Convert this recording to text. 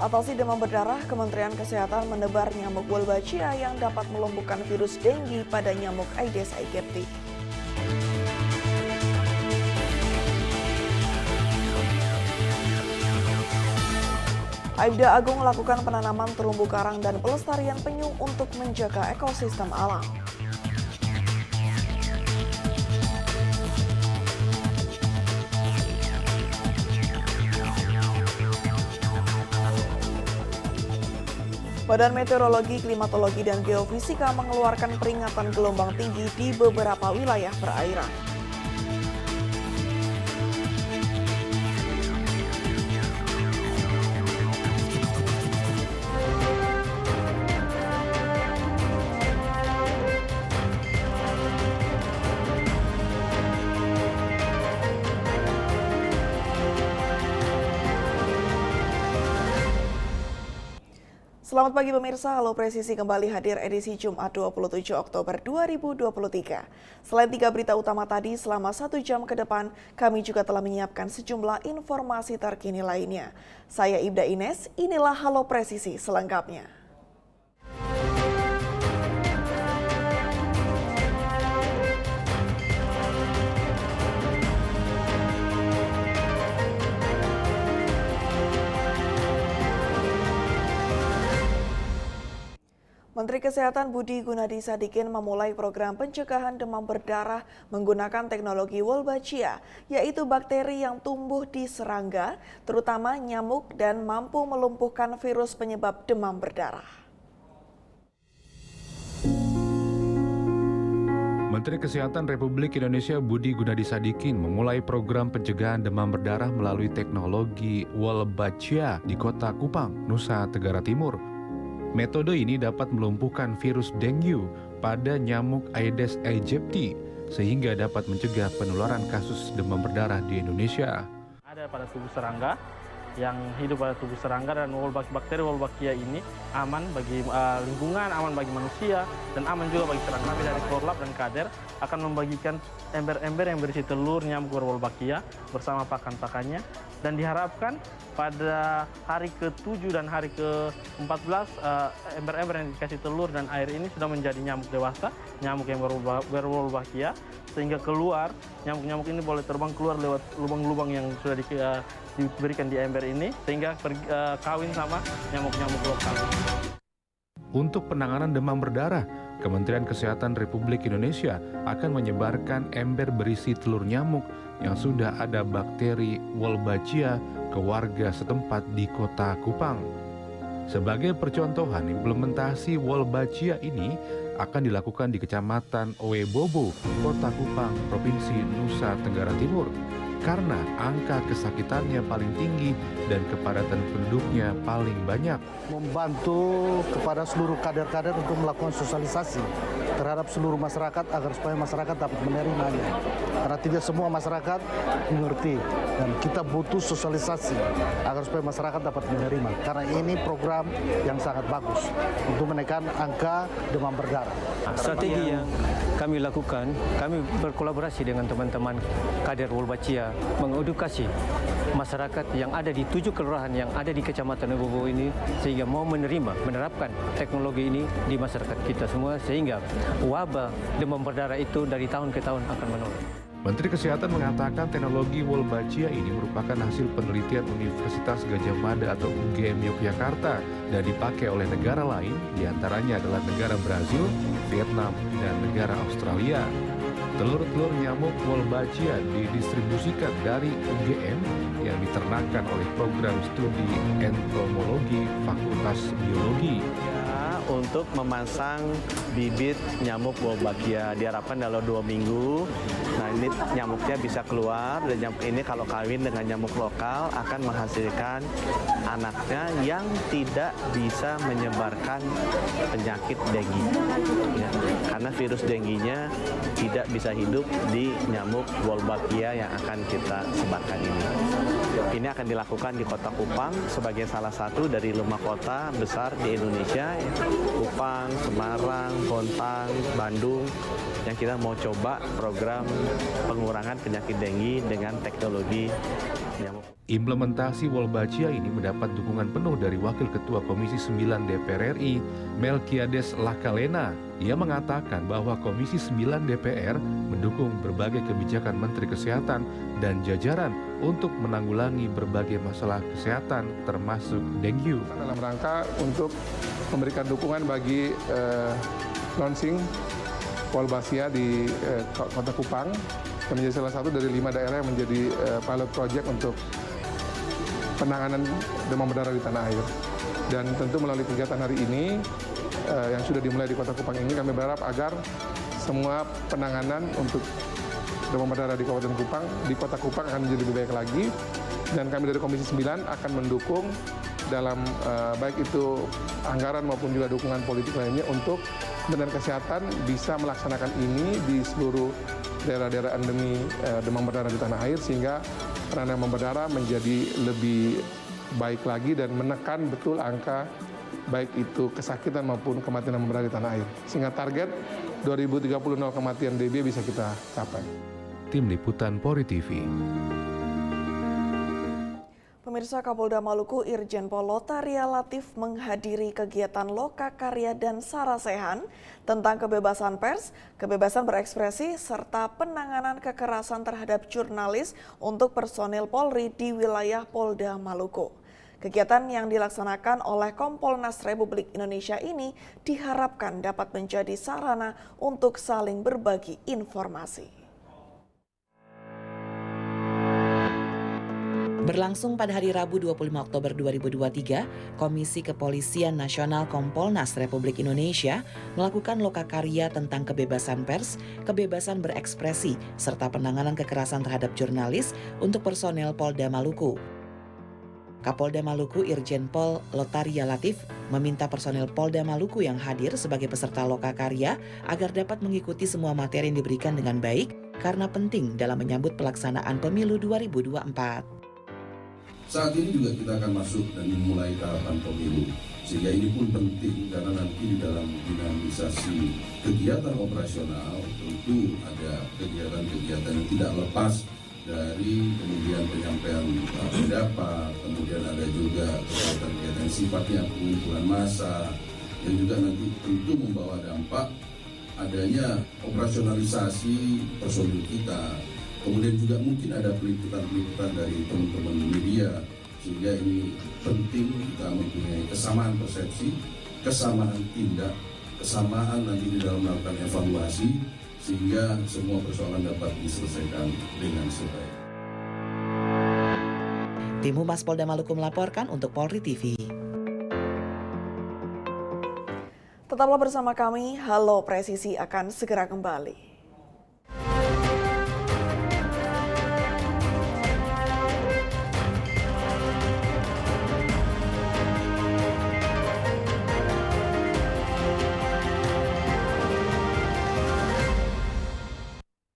Atasi demam berdarah, Kementerian Kesehatan menebar nyamuk Wolbachia yang dapat melumpuhkan virus dengue pada nyamuk Aedes aegypti. Aibda Agung melakukan penanaman terumbu karang dan pelestarian penyu untuk menjaga ekosistem alam. Badan Meteorologi, Klimatologi, dan Geofisika mengeluarkan peringatan gelombang tinggi di beberapa wilayah perairan. Selamat pagi pemirsa, Halo Presisi kembali hadir edisi Jumat 27 Oktober 2023. Selain 3 berita utama tadi, selama 1 jam ke depan, kami juga telah menyiapkan sejumlah informasi terkini lainnya. Saya Ibda Ines, inilah Halo Presisi selengkapnya. Menteri Kesehatan Budi Gunadi Sadikin memulai program pencegahan demam berdarah menggunakan teknologi Wolbachia, yaitu bakteri yang tumbuh di serangga, terutama nyamuk dan mampu melumpuhkan virus penyebab demam berdarah. Menteri Kesehatan Republik Indonesia Budi Gunadi Sadikin memulai program pencegahan demam berdarah melalui teknologi Wolbachia di Kota Kupang, Nusa Tenggara Timur. Metode ini dapat melumpuhkan virus dengue pada nyamuk Aedes aegypti sehingga dapat mencegah penularan kasus demam berdarah di Indonesia. Ada pada tubuh serangga yang hidup pada tubuh serangga, dan bakteri Wolbachia ini aman bagi lingkungan, aman bagi manusia, dan aman juga bagi serangga. Kami dari Korlap dan Kader akan membagikan ember-ember yang berisi telur nyamuk Wolbachia bersama pakan-pakannya, dan diharapkan pada hari ke-7 dan hari ke-14 ember-ember yang dikasih telur dan air ini sudah menjadi nyamuk dewasa, nyamuk yang berwolbachia, sehingga keluar nyamuk-nyamuk ini boleh terbang keluar lewat lubang-lubang yang sudah diberikan di ember ini, sehingga kawin sama nyamuk-nyamuk lokal. Untuk penanganan demam berdarah, Kementerian Kesehatan Republik Indonesia akan menyebarkan ember berisi telur nyamuk yang sudah ada bakteri Wolbachia ke warga setempat di Kota Kupang. Sebagai percontohan, implementasi Wolbachia ini akan dilakukan di Kecamatan Owebobo, Kota Kupang, Provinsi Nusa Tenggara Timur. Karena angka kesakitannya paling tinggi dan kepadatan penduduknya paling banyak. Membantu kepada seluruh kader-kader untuk melakukan sosialisasi terhadap seluruh masyarakat agar supaya masyarakat dapat menerimanya. Karena tidak semua masyarakat mengerti dan kita butuh sosialisasi agar supaya masyarakat dapat menerima. Karena ini program yang sangat bagus untuk menekan angka demam berdarah. Strategi yang kami lakukan, kami berkolaborasi dengan teman-teman kader Wolbachia mengedukasi masyarakat yang ada di 7 kelurahan yang ada di Kecamatan Owebobo ini sehingga mau menerapkan teknologi ini di masyarakat kita semua sehingga wabah demam berdarah itu dari tahun ke tahun akan menurun. Menteri Kesehatan mengatakan teknologi Wolbachia ini merupakan hasil penelitian Universitas Gadjah Mada atau UGM Yogyakarta dan dipakai oleh negara lain, diantaranya adalah negara Brazil, Vietnam, dan negara Australia. Telur-telur nyamuk Wolbachia didistribusikan dari UGM yang diternakan oleh program studi entomologi Fakultas Biologi. Untuk memasang bibit nyamuk Wolbachia diharapkan dalam 2 minggu. Nah, ini nyamuknya bisa keluar, dan nyamuk ini kalau kawin dengan nyamuk lokal akan menghasilkan anaknya yang tidak bisa menyebarkan penyakit dengue. Ya, karena virus dengue-nya tidak bisa hidup di nyamuk Wolbachia yang akan kita sebarkan ini. Ini akan dilakukan di Kota Kupang sebagai salah satu dari 5 kota besar di Indonesia. Kupang, Semarang, Bontang, Bandung, yang kita mau coba program pengurangan penyakit dengue dengan teknologi nyamuk. Implementasi Wolbachia ini mendapat dukungan penuh dari Wakil Ketua Komisi 9 DPR RI, Melkiades Lakalena. Ia mengatakan bahwa Komisi 9 DPR mendukung berbagai kebijakan Menteri Kesehatan dan jajaran untuk menanggulangi berbagai masalah kesehatan termasuk dengue. Dalam rangka untuk memberikan dukungan bagi launching Wolbachia di Kota Kupang, yang menjadi salah satu dari 5 daerah yang menjadi pilot project untuk penanganan demam berdarah di tanah air. Dan tentu melalui kegiatan hari ini yang sudah dimulai di Kota Kupang ini, kami berharap agar semua penanganan untuk demam berdarah di Kabupaten Kupang, di Kota Kupang akan menjadi lebih baik lagi. Dan kami dari Komisi 9 akan mendukung dalam baik itu anggaran maupun juga dukungan politik lainnya untuk Kementerian Kesehatan bisa melaksanakan ini di seluruh daerah-daerah endemi demam berdarah di tanah air, sehingga penanganan demam berdarah menjadi lebih baik lagi dan menekan betul angka baik itu kesakitan maupun kematian demam berdarah di tanah air. Sehingga target 2030 nol kematian DB bisa kita capai. Tim Liputan Polri TV. Pemirsa, Kapolda Maluku Irjen Pol Lotaria Latif menghadiri kegiatan Lokakarya dan Sarasehan tentang kebebasan pers, kebebasan berekspresi, serta penanganan kekerasan terhadap jurnalis untuk personil Polri di wilayah Polda Maluku. Kegiatan yang dilaksanakan oleh Kompolnas Republik Indonesia ini diharapkan dapat menjadi sarana untuk saling berbagi informasi. Berlangsung pada hari Rabu 25 Oktober 2023, Komisi Kepolisian Nasional Kompolnas Republik Indonesia melakukan lokakarya tentang kebebasan pers, kebebasan berekspresi, serta penanganan kekerasan terhadap jurnalis untuk personel Polda Maluku. Kapolda Maluku Irjen Pol Lotaria Latif meminta personel Polda Maluku yang hadir sebagai peserta lokakarya agar dapat mengikuti semua materi yang diberikan dengan baik karena penting dalam menyambut pelaksanaan pemilu 2024. Saat ini juga kita akan masuk dan memulai tahapan pemilu, sehingga ini pun penting karena nanti di dalam dinamisasi kegiatan operasional tentu ada kegiatan-kegiatan yang tidak lepas dari kemudian penyampaian pendapat, kemudian ada juga kegiatan-kegiatan sifatnya pengumpulan massa yang juga nanti tentu membawa dampak adanya operasionalisasi personil kita. Kemudian juga mungkin ada peliputan-peliputan dari teman-teman media, sehingga ini penting kita mempunyai kesamaan persepsi, kesamaan tindak, kesamaan nanti di dalam melakukan evaluasi, sehingga semua persoalan dapat diselesaikan dengan sebaik. Tim Humas Polda Maluku melaporkan untuk Polri TV. Tetaplah bersama kami, Halo Presisi akan segera kembali.